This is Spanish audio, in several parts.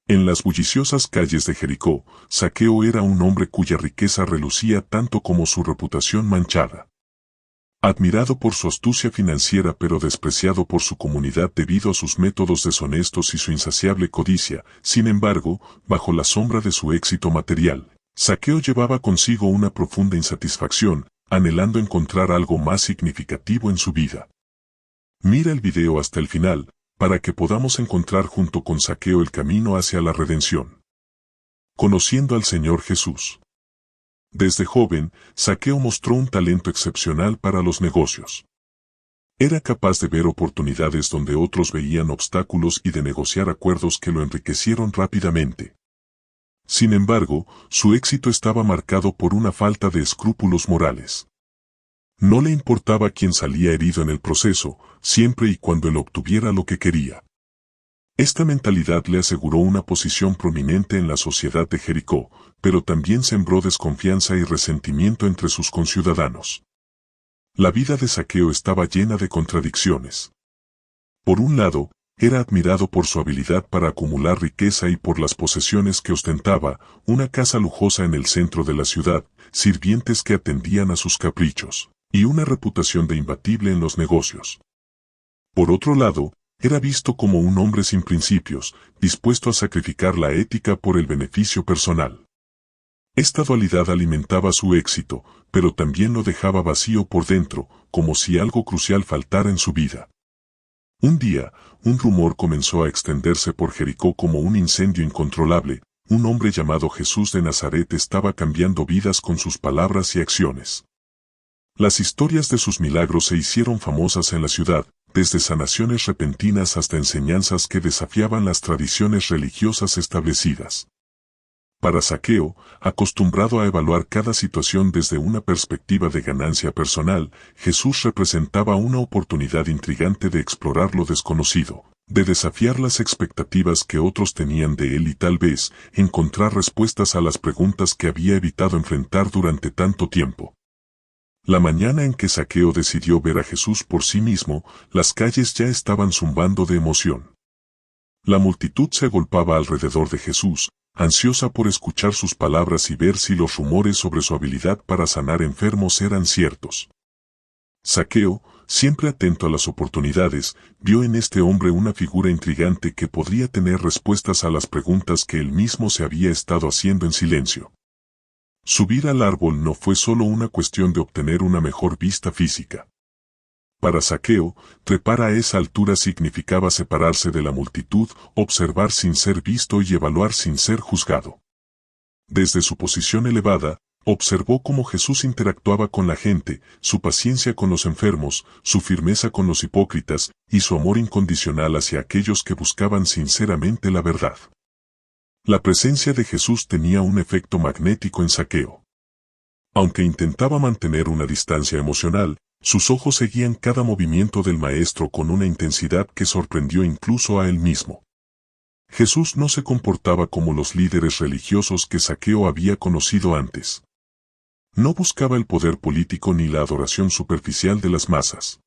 En las bulliciosas calles de Jericó, Zaqueo era un hombre cuya riqueza relucía tanto como su reputación manchada. Admirado por su astucia financiera pero despreciado por su comunidad debido a sus métodos deshonestos y su insaciable codicia, sin embargo, bajo la sombra de su éxito material, Zaqueo llevaba consigo una profunda insatisfacción, anhelando encontrar algo más significativo en su vida. Mira el video hasta el final, para que podamos encontrar junto con Zaqueo el camino hacia la redención. Conociendo al Señor Jesús. Desde joven, Zaqueo mostró un talento excepcional para los negocios. Era capaz de ver oportunidades donde otros veían obstáculos y de negociar acuerdos que lo enriquecieron rápidamente. Sin embargo, su éxito estaba marcado por una falta de escrúpulos morales. No le importaba quién salía herido en el proceso, siempre y cuando él obtuviera lo que quería. Esta mentalidad le aseguró una posición prominente en la sociedad de Jericó, pero también sembró desconfianza y resentimiento entre sus conciudadanos. La vida de Zaqueo estaba llena de contradicciones. Por un lado, era admirado por su habilidad para acumular riqueza y por las posesiones que ostentaba, una casa lujosa en el centro de la ciudad, sirvientes que atendían a sus caprichos, y una reputación de imbatible en los negocios. Por otro lado, era visto como un hombre sin principios, dispuesto a sacrificar la ética por el beneficio personal. Esta dualidad alimentaba su éxito, pero también lo dejaba vacío por dentro, como si algo crucial faltara en su vida. Un día, un rumor comenzó a extenderse por Jericó como un incendio incontrolable. Un hombre llamado Jesús de Nazaret estaba cambiando vidas con sus palabras y acciones. Las historias de sus milagros se hicieron famosas en la ciudad, desde sanaciones repentinas hasta enseñanzas que desafiaban las tradiciones religiosas establecidas. Para Zaqueo, acostumbrado a evaluar cada situación desde una perspectiva de ganancia personal, Jesús representaba una oportunidad intrigante de explorar lo desconocido, de desafiar las expectativas que otros tenían de él y tal vez encontrar respuestas a las preguntas que había evitado enfrentar durante tanto tiempo. La mañana en que Zaqueo decidió ver a Jesús por sí mismo, las calles ya estaban zumbando de emoción. La multitud se agolpaba alrededor de Jesús, ansiosa por escuchar sus palabras y ver si los rumores sobre su habilidad para sanar enfermos eran ciertos. Zaqueo, siempre atento a las oportunidades, vio en este hombre una figura intrigante que podría tener respuestas a las preguntas que él mismo se había estado haciendo en silencio. Subir al árbol no fue solo una cuestión de obtener una mejor vista física. Para Zaqueo, trepar a esa altura significaba separarse de la multitud, observar sin ser visto y evaluar sin ser juzgado. Desde su posición elevada, observó cómo Jesús interactuaba con la gente, su paciencia con los enfermos, su firmeza con los hipócritas, y su amor incondicional hacia aquellos que buscaban sinceramente la verdad. La presencia de Jesús tenía un efecto magnético en Zaqueo. Aunque intentaba mantener una distancia emocional, sus ojos seguían cada movimiento del Maestro con una intensidad que sorprendió incluso a él mismo. Jesús no se comportaba como los líderes religiosos que Zaqueo había conocido antes. No buscaba el poder político ni la adoración superficial de las masas.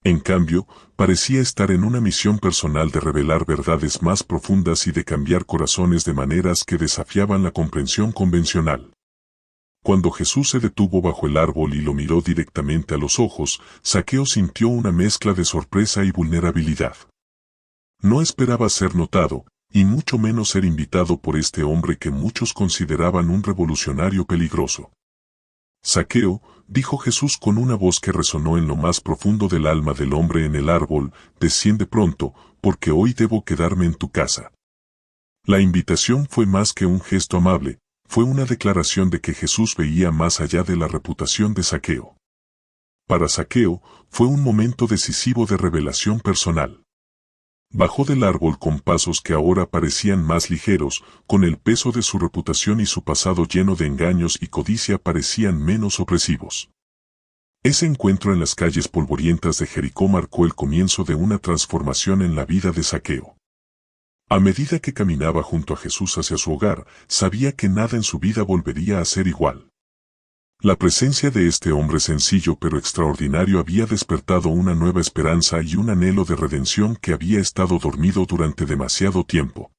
En cambio, parecía estar en una misión personal de revelar verdades más profundas y de cambiar corazones de maneras que desafiaban la comprensión convencional. Cuando Jesús se detuvo bajo el árbol y lo miró directamente a los ojos, Zaqueo sintió una mezcla de sorpresa y vulnerabilidad. No esperaba ser notado, y mucho menos ser invitado por este hombre que muchos consideraban un revolucionario peligroso. Zaqueo, dijo Jesús con una voz que resonó en lo más profundo del alma del hombre en el árbol, desciende pronto, porque hoy debo quedarme en tu casa. La invitación fue más que un gesto amable, fue una declaración de que Jesús veía más allá de la reputación de Zaqueo. Para Zaqueo, fue un momento decisivo de revelación personal. Bajó del árbol con pasos que ahora parecían más ligeros, con el peso de su reputación y su pasado lleno de engaños y codicia parecían menos opresivos. Ese encuentro en las calles polvorientas de Jericó marcó el comienzo de una transformación en la vida de Zaqueo. A medida que caminaba junto a Jesús hacia su hogar, sabía que nada en su vida volvería a ser igual. La presencia de este hombre sencillo pero extraordinario había despertado una nueva esperanza y un anhelo de redención que había estado dormido durante demasiado tiempo.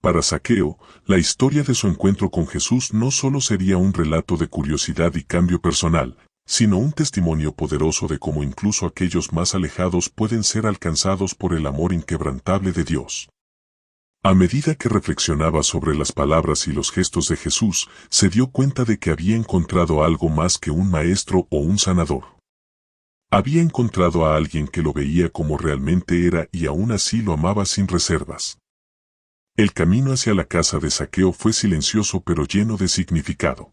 Para Zaqueo, la historia de su encuentro con Jesús no solo sería un relato de curiosidad y cambio personal, sino un testimonio poderoso de cómo incluso aquellos más alejados pueden ser alcanzados por el amor inquebrantable de Dios. A medida que reflexionaba sobre las palabras y los gestos de Jesús, se dio cuenta de que había encontrado algo más que un maestro o un sanador. Había encontrado a alguien que lo veía como realmente era y aún así lo amaba sin reservas. El camino hacia la casa de Zaqueo fue silencioso pero lleno de significado.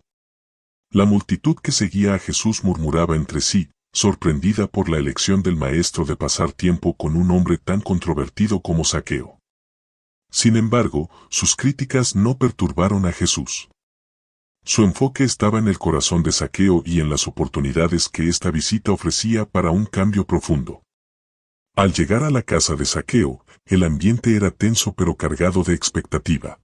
La multitud que seguía a Jesús murmuraba entre sí, sorprendida por la elección del maestro de pasar tiempo con un hombre tan controvertido como Zaqueo. Sin embargo, sus críticas no perturbaron a Jesús. Su enfoque estaba en el corazón de Zaqueo y en las oportunidades que esta visita ofrecía para un cambio profundo. Al llegar a la casa de Zaqueo, el ambiente era tenso pero cargado de expectativa.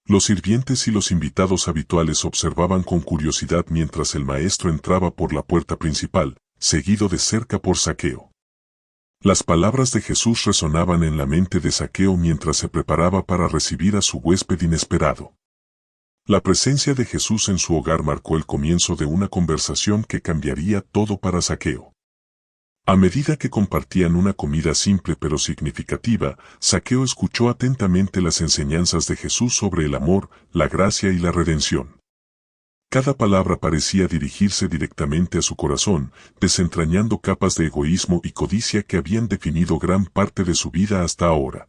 Los sirvientes y los invitados habituales observaban con curiosidad mientras el maestro entraba por la puerta principal, seguido de cerca por Zaqueo. Las palabras de Jesús resonaban en la mente de Zaqueo mientras se preparaba para recibir a su huésped inesperado. La presencia de Jesús en su hogar marcó el comienzo de una conversación que cambiaría todo para Zaqueo. A medida que compartían una comida simple pero significativa, Zaqueo escuchó atentamente las enseñanzas de Jesús sobre el amor, la gracia y la redención. Cada palabra parecía dirigirse directamente a su corazón, desentrañando capas de egoísmo y codicia que habían definido gran parte de su vida hasta ahora.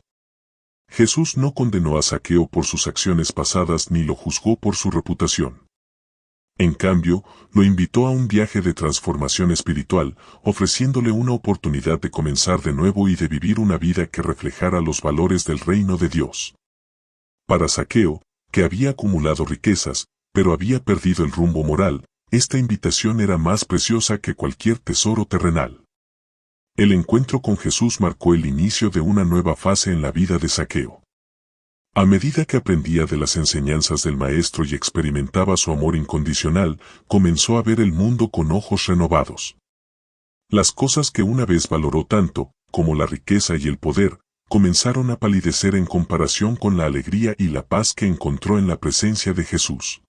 Jesús no condenó a Zaqueo por sus acciones pasadas ni lo juzgó por su reputación. En cambio, lo invitó a un viaje de transformación espiritual, ofreciéndole una oportunidad de comenzar de nuevo y de vivir una vida que reflejara los valores del reino de Dios. Para Zaqueo, que había acumulado riquezas, pero había perdido el rumbo moral, esta invitación era más preciosa que cualquier tesoro terrenal. El encuentro con Jesús marcó el inicio de una nueva fase en la vida de Zaqueo. A medida que aprendía de las enseñanzas del Maestro y experimentaba su amor incondicional, comenzó a ver el mundo con ojos renovados. Las cosas que una vez valoró tanto, como la riqueza y el poder, comenzaron a palidecer en comparación con la alegría y la paz que encontró en la presencia de Jesús.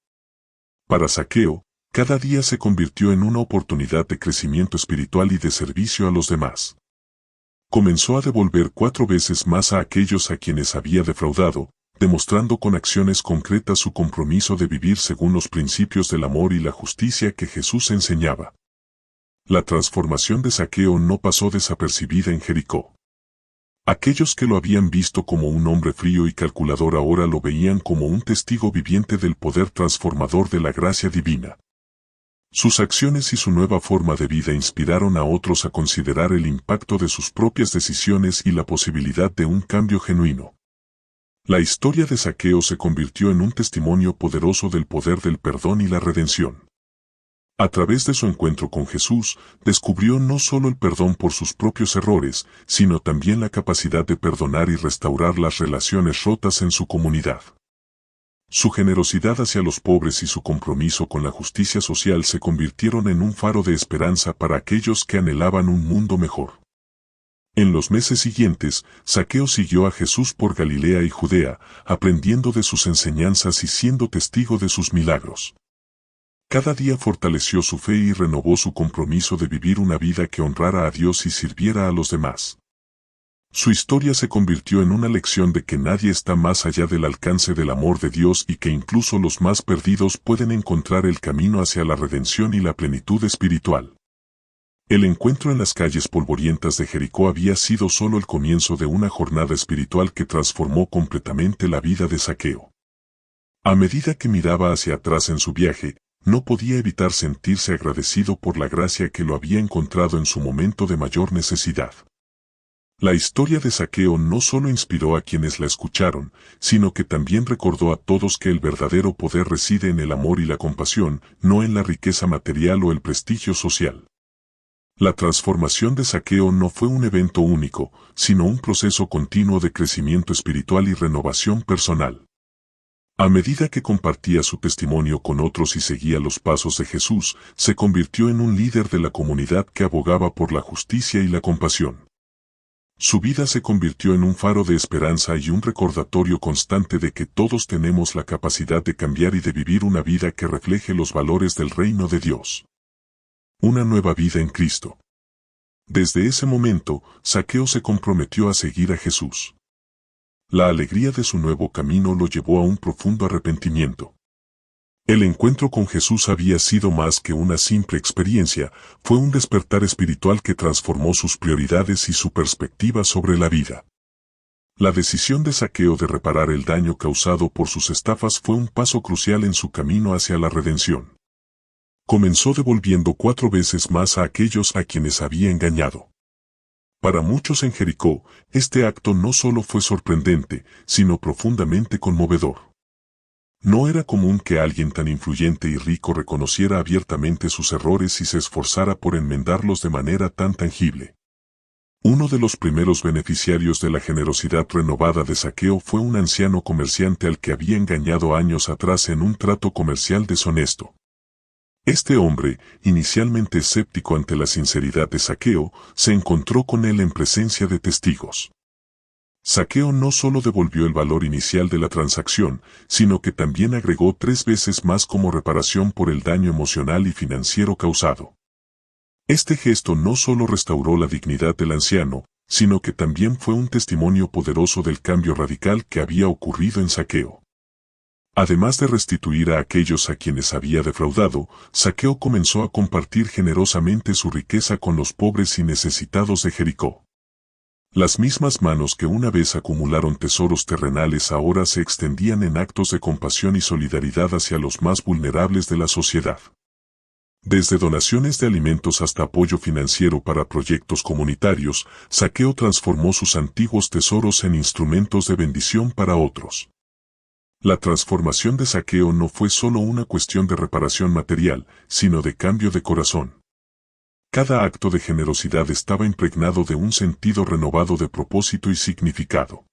Para Zaqueo, cada día se convirtió en una oportunidad de crecimiento espiritual y de servicio a los demás. Comenzó a devolver 4 veces más a aquellos a quienes había defraudado, demostrando con acciones concretas su compromiso de vivir según los principios del amor y la justicia que Jesús enseñaba. La transformación de Zaqueo no pasó desapercibida en Jericó. Aquellos que lo habían visto como un hombre frío y calculador ahora lo veían como un testigo viviente del poder transformador de la gracia divina. Sus acciones y su nueva forma de vida inspiraron a otros a considerar el impacto de sus propias decisiones y la posibilidad de un cambio genuino. La historia de Zaqueo se convirtió en un testimonio poderoso del poder del perdón y la redención. A través de su encuentro con Jesús, descubrió no solo el perdón por sus propios errores, sino también la capacidad de perdonar y restaurar las relaciones rotas en su comunidad. Su generosidad hacia los pobres y su compromiso con la justicia social se convirtieron en un faro de esperanza para aquellos que anhelaban un mundo mejor. En los meses siguientes, Zaqueo siguió a Jesús por Galilea y Judea, aprendiendo de sus enseñanzas y siendo testigo de sus milagros. Cada día fortaleció su fe y renovó su compromiso de vivir una vida que honrara a Dios y sirviera a los demás. Su historia se convirtió en una lección de que nadie está más allá del alcance del amor de Dios y que incluso los más perdidos pueden encontrar el camino hacia la redención y la plenitud espiritual. El encuentro en las calles polvorientas de Jericó había sido solo el comienzo de una jornada espiritual que transformó completamente la vida de Zaqueo. A medida que miraba hacia atrás en su viaje, no podía evitar sentirse agradecido por la gracia que lo había encontrado en su momento de mayor necesidad. La historia de Zaqueo no solo inspiró a quienes la escucharon, sino que también recordó a todos que el verdadero poder reside en el amor y la compasión, no en la riqueza material o el prestigio social. La transformación de Zaqueo no fue un evento único, sino un proceso continuo de crecimiento espiritual y renovación personal. A medida que compartía su testimonio con otros y seguía los pasos de Jesús, se convirtió en un líder de la comunidad que abogaba por la justicia y la compasión. Su vida se convirtió en un faro de esperanza y un recordatorio constante de que todos tenemos la capacidad de cambiar y de vivir una vida que refleje los valores del reino de Dios. Una nueva vida en Cristo. Desde ese momento, Zaqueo se comprometió a seguir a Jesús. La alegría de su nuevo camino lo llevó a un profundo arrepentimiento. El encuentro con Jesús había sido más que una simple experiencia, fue un despertar espiritual que transformó sus prioridades y su perspectiva sobre la vida. La decisión de Zaqueo de reparar el daño causado por sus estafas fue un paso crucial en su camino hacia la redención. Comenzó devolviendo 4 veces más a aquellos a quienes había engañado. Para muchos en Jericó, este acto no solo fue sorprendente, sino profundamente conmovedor. No era común que alguien tan influyente y rico reconociera abiertamente sus errores y se esforzara por enmendarlos de manera tan tangible. Uno de los primeros beneficiarios de la generosidad renovada de Zaqueo fue un anciano comerciante al que había engañado años atrás en un trato comercial deshonesto. Este hombre, inicialmente escéptico ante la sinceridad de Zaqueo, se encontró con él en presencia de testigos. Zaqueo no solo devolvió el valor inicial de la transacción, sino que también agregó 3 veces más como reparación por el daño emocional y financiero causado. Este gesto no solo restauró la dignidad del anciano, sino que también fue un testimonio poderoso del cambio radical que había ocurrido en Zaqueo. Además de restituir a aquellos a quienes había defraudado, Zaqueo comenzó a compartir generosamente su riqueza con los pobres y necesitados de Jericó. Las mismas manos que una vez acumularon tesoros terrenales ahora se extendían en actos de compasión y solidaridad hacia los más vulnerables de la sociedad. Desde donaciones de alimentos hasta apoyo financiero para proyectos comunitarios, Zaqueo transformó sus antiguos tesoros en instrumentos de bendición para otros. La transformación de Zaqueo no fue solo una cuestión de reparación material, sino de cambio de corazón. Cada acto de generosidad estaba impregnado de un sentido renovado de propósito y significado.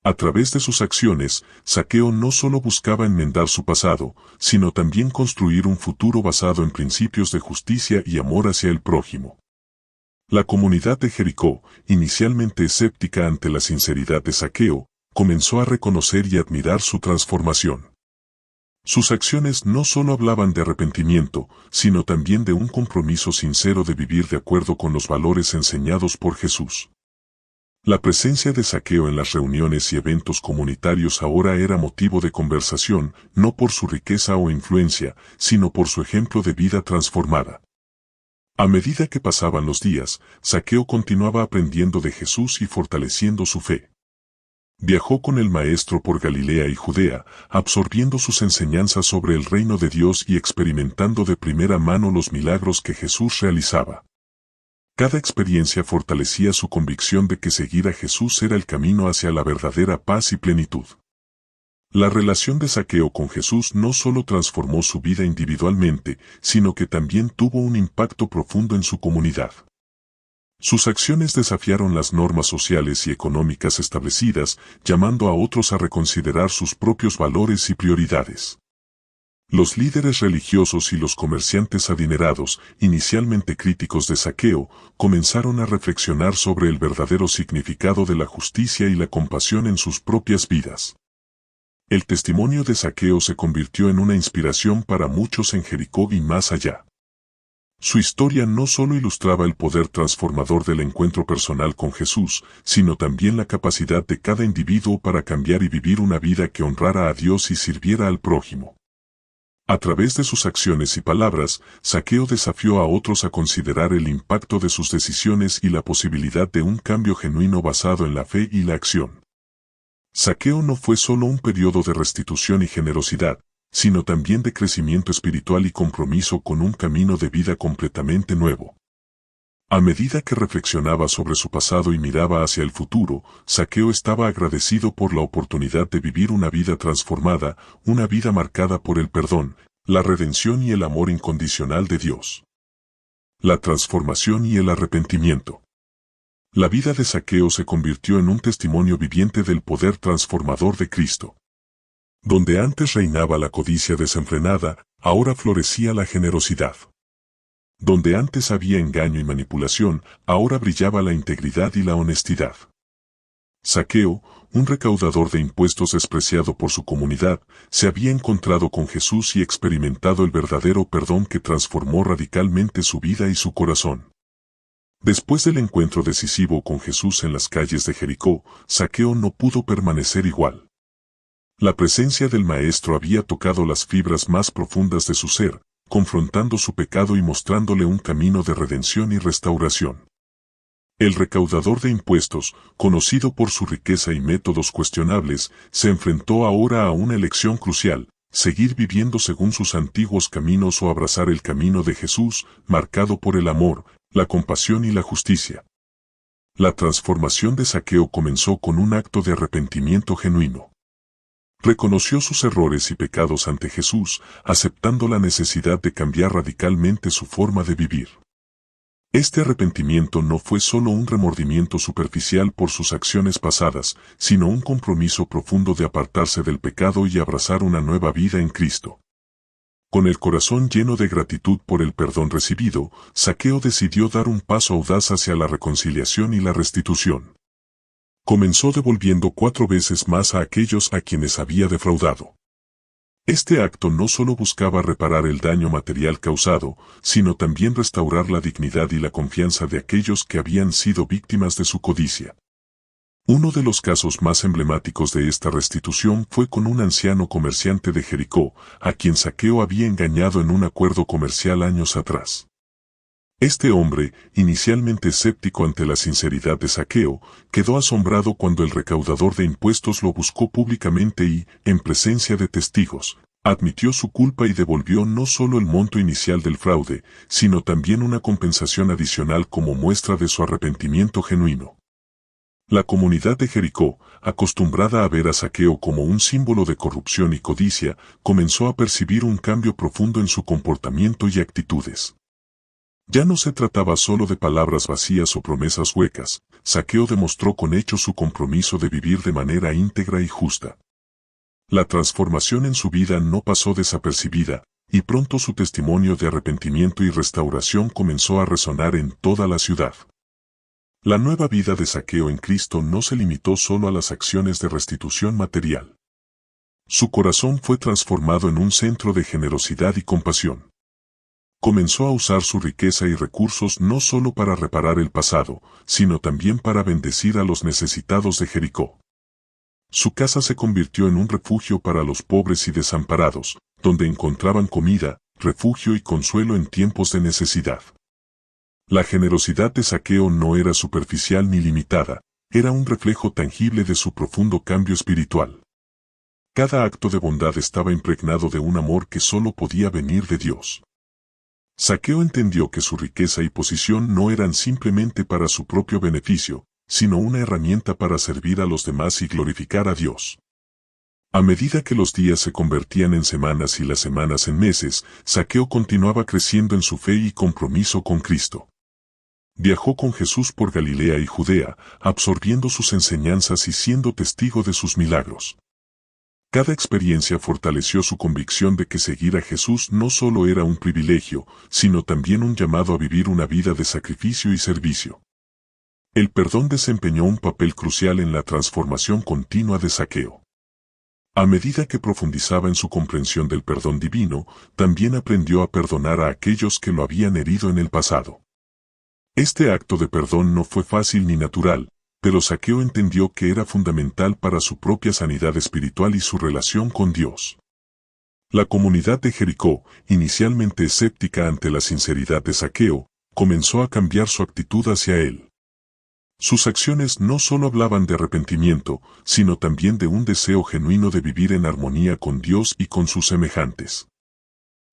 A través de sus acciones, Zaqueo no solo buscaba enmendar su pasado, sino también construir un futuro basado en principios de justicia y amor hacia el prójimo. La comunidad de Jericó, inicialmente escéptica ante la sinceridad de Zaqueo, comenzó a reconocer y admirar su transformación. Sus acciones no solo hablaban de arrepentimiento, sino también de un compromiso sincero de vivir de acuerdo con los valores enseñados por Jesús. La presencia de Zaqueo en las reuniones y eventos comunitarios ahora era motivo de conversación, no por su riqueza o influencia, sino por su ejemplo de vida transformada. A medida que pasaban los días, Zaqueo continuaba aprendiendo de Jesús y fortaleciendo su fe. Viajó con el Maestro por Galilea y Judea, absorbiendo sus enseñanzas sobre el reino de Dios y experimentando de primera mano los milagros que Jesús realizaba. Cada experiencia fortalecía su convicción de que seguir a Jesús era el camino hacia la verdadera paz y plenitud. La relación de Zaqueo con Jesús no solo transformó su vida individualmente, sino que también tuvo un impacto profundo en su comunidad. Sus acciones desafiaron las normas sociales y económicas establecidas, llamando a otros a reconsiderar sus propios valores y prioridades. Los líderes religiosos y los comerciantes adinerados, inicialmente críticos de Zaqueo, comenzaron a reflexionar sobre el verdadero significado de la justicia y la compasión en sus propias vidas. El testimonio de Zaqueo se convirtió en una inspiración para muchos en Jericó y más allá. Su historia no solo ilustraba el poder transformador del encuentro personal con Jesús, sino también la capacidad de cada individuo para cambiar y vivir una vida que honrara a Dios y sirviera al prójimo. A través de sus acciones y palabras, Zaqueo desafió a otros a considerar el impacto de sus decisiones y la posibilidad de un cambio genuino basado en la fe y la acción. Zaqueo no fue solo un periodo de restitución y generosidad, sino también de crecimiento espiritual y compromiso con un camino de vida completamente nuevo. A medida que reflexionaba sobre su pasado y miraba hacia el futuro, Zaqueo estaba agradecido por la oportunidad de vivir una vida transformada, una vida marcada por el perdón, la redención y el amor incondicional de Dios. La transformación y el arrepentimiento. La vida de Zaqueo se convirtió en un testimonio viviente del poder transformador de Cristo. Donde antes reinaba la codicia desenfrenada, ahora florecía la generosidad. Donde antes había engaño y manipulación, ahora brillaba la integridad y la honestidad. Zaqueo, un recaudador de impuestos despreciado por su comunidad, se había encontrado con Jesús y experimentado el verdadero perdón que transformó radicalmente su vida y su corazón. Después del encuentro decisivo con Jesús en las calles de Jericó, Zaqueo no pudo permanecer igual. La presencia del Maestro había tocado las fibras más profundas de su ser, confrontando su pecado y mostrándole un camino de redención y restauración. El recaudador de impuestos, conocido por su riqueza y métodos cuestionables, se enfrentó ahora a una elección crucial: seguir viviendo según sus antiguos caminos o abrazar el camino de Jesús, marcado por el amor, la compasión y la justicia. La transformación de Zaqueo comenzó con un acto de arrepentimiento genuino. Reconoció sus errores y pecados ante Jesús, aceptando la necesidad de cambiar radicalmente su forma de vivir. Este arrepentimiento no fue solo un remordimiento superficial por sus acciones pasadas, sino un compromiso profundo de apartarse del pecado y abrazar una nueva vida en Cristo. Con el corazón lleno de gratitud por el perdón recibido, Zaqueo decidió dar un paso audaz hacia la reconciliación y la restitución. Comenzó devolviendo 4 veces más a aquellos a quienes había defraudado. Este acto no solo buscaba reparar el daño material causado, sino también restaurar la dignidad y la confianza de aquellos que habían sido víctimas de su codicia. Uno de los casos más emblemáticos de esta restitución fue con un anciano comerciante de Jericó, a quien Zaqueo había engañado en un acuerdo comercial años atrás. Este hombre, inicialmente escéptico ante la sinceridad de Zaqueo, quedó asombrado cuando el recaudador de impuestos lo buscó públicamente y, en presencia de testigos, admitió su culpa y devolvió no solo el monto inicial del fraude, sino también una compensación adicional como muestra de su arrepentimiento genuino. La comunidad de Jericó, acostumbrada a ver a Zaqueo como un símbolo de corrupción y codicia, comenzó a percibir un cambio profundo en su comportamiento y actitudes. Ya no se trataba solo de palabras vacías o promesas huecas. Zaqueo demostró con hechos su compromiso de vivir de manera íntegra y justa. La transformación en su vida no pasó desapercibida, y pronto su testimonio de arrepentimiento y restauración comenzó a resonar en toda la ciudad. La nueva vida de Zaqueo en Cristo no se limitó solo a las acciones de restitución material. Su corazón fue transformado en un centro de generosidad y compasión. Comenzó a usar su riqueza y recursos no solo para reparar el pasado, sino también para bendecir a los necesitados de Jericó. Su casa se convirtió en un refugio para los pobres y desamparados, donde encontraban comida, refugio y consuelo en tiempos de necesidad. La generosidad de Zaqueo no era superficial ni limitada, era un reflejo tangible de su profundo cambio espiritual. Cada acto de bondad estaba impregnado de un amor que solo podía venir de Dios. Zaqueo entendió que su riqueza y posición no eran simplemente para su propio beneficio, sino una herramienta para servir a los demás y glorificar a Dios. A medida que los días se convertían en semanas y las semanas en meses, Zaqueo continuaba creciendo en su fe y compromiso con Cristo. Viajó con Jesús por Galilea y Judea, absorbiendo sus enseñanzas y siendo testigo de sus milagros. Cada experiencia fortaleció su convicción de que seguir a Jesús no solo era un privilegio, sino también un llamado a vivir una vida de sacrificio y servicio. El perdón desempeñó un papel crucial en la transformación continua de Zaqueo. A medida que profundizaba en su comprensión del perdón divino, también aprendió a perdonar a aquellos que lo habían herido en el pasado. Este acto de perdón no fue fácil ni natural, pero Zaqueo entendió que era fundamental para su propia sanidad espiritual y su relación con Dios. La comunidad de Jericó, inicialmente escéptica ante la sinceridad de Zaqueo, comenzó a cambiar su actitud hacia él. Sus acciones no solo hablaban de arrepentimiento, sino también de un deseo genuino de vivir en armonía con Dios y con sus semejantes.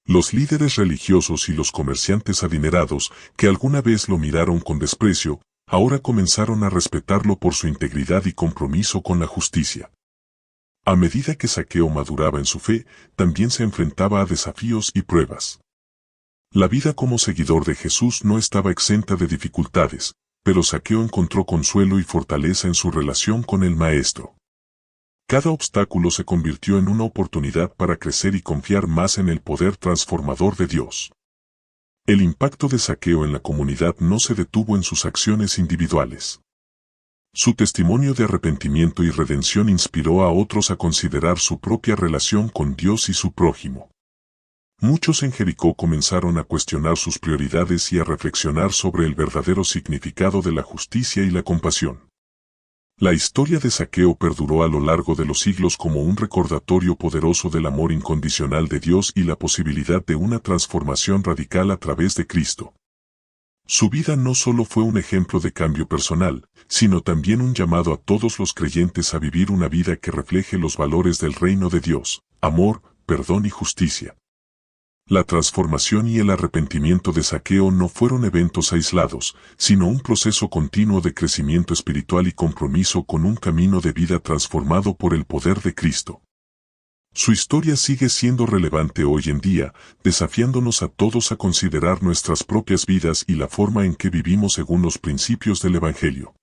Los líderes religiosos y los comerciantes adinerados, que alguna vez lo miraron con desprecio, ahora comenzaron a respetarlo por su integridad y compromiso con la justicia. A medida que Zaqueo maduraba en su fe, también se enfrentaba a desafíos y pruebas. La vida como seguidor de Jesús no estaba exenta de dificultades, pero Zaqueo encontró consuelo y fortaleza en su relación con el Maestro. Cada obstáculo se convirtió en una oportunidad para crecer y confiar más en el poder transformador de Dios. El impacto de Zaqueo en la comunidad no se detuvo en sus acciones individuales. Su testimonio de arrepentimiento y redención inspiró a otros a considerar su propia relación con Dios y su prójimo. Muchos en Jericó comenzaron a cuestionar sus prioridades y a reflexionar sobre el verdadero significado de la justicia y la compasión. La historia de Zaqueo perduró a lo largo de los siglos como un recordatorio poderoso del amor incondicional de Dios y la posibilidad de una transformación radical a través de Cristo. Su vida no solo fue un ejemplo de cambio personal, sino también un llamado a todos los creyentes a vivir una vida que refleje los valores del reino de Dios, amor, perdón y justicia. La transformación y el arrepentimiento de Zaqueo no fueron eventos aislados, sino un proceso continuo de crecimiento espiritual y compromiso con un camino de vida transformado por el poder de Cristo. Su historia sigue siendo relevante hoy en día, desafiándonos a todos a considerar nuestras propias vidas y la forma en que vivimos según los principios del Evangelio.